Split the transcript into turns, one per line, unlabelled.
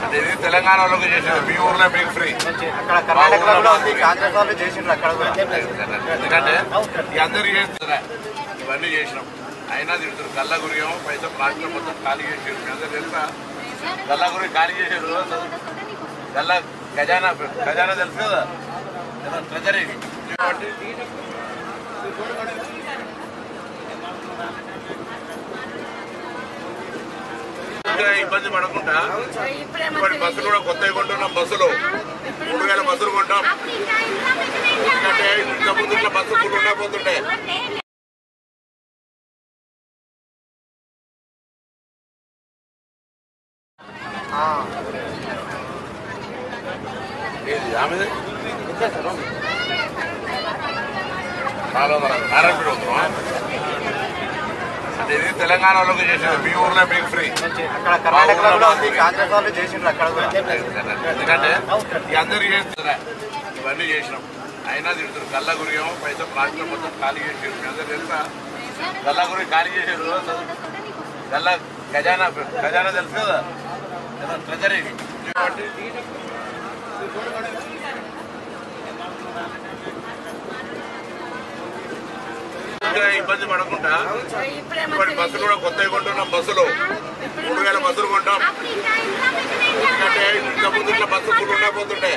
అంటే ఇది తెలంగాణ వాళ్ళకి చేసేది, మీ ఊర్లో మీకు ఫ్రీ. ఎందుకంటే అందరూ చేస్తున్నా ఇవన్నీ చేసినాం, అయినా తిడుతున్నారు. గల్లా గురియం పైసా రాష్ట్రం మొత్తం ఖాళీ చేసారు. మీ అందరూ తెలుసా? గల్లా గురి ఖాళీ చేసారు. గల్లా ఖజానా తెలుసు కదా, ట్రెజరీ. ఇబ్బంది పడకుండా ఇప్పటి బస్సులు కూడా కొత్తగా కొంటున్నాం. బస్సులు 3000 బస్సులు కొంటాం. ఎందుకంటే ఇంత ముందు ఇట్లా బస్సు ఫుల్ ఉండకపోతుండే. అంటే ఇది తెలంగాణ వాళ్ళకి చేసేది, మీ ఊర్లో మీకు ఫ్రీ. ఎందుకంటే అందరూ చేస్తున్నా ఇవన్నీ చేసినాం, అయినా తిడుతున్నారు. గల్లా గురియం పైసా రాష్ట్రం మొత్తం ఖాళీ చేసారు. మీ అందరూ తెలుసా? గల్లా గురి ఖాళీ చేసారు. గల్లా ఖజానా తెలుసు కదా, ట్రెజరీ. ఇబ్బంది పడకుండా ఇప్పటి బస్సులు కూడా కొత్తగా కొంటున్నాం. బస్సులు 3000 బస్సులు కొంటాం. ఎందుకంటే ఇంత ముందు ఇట్లా బస్సు ఫుల్ ఉండకపోతుండే.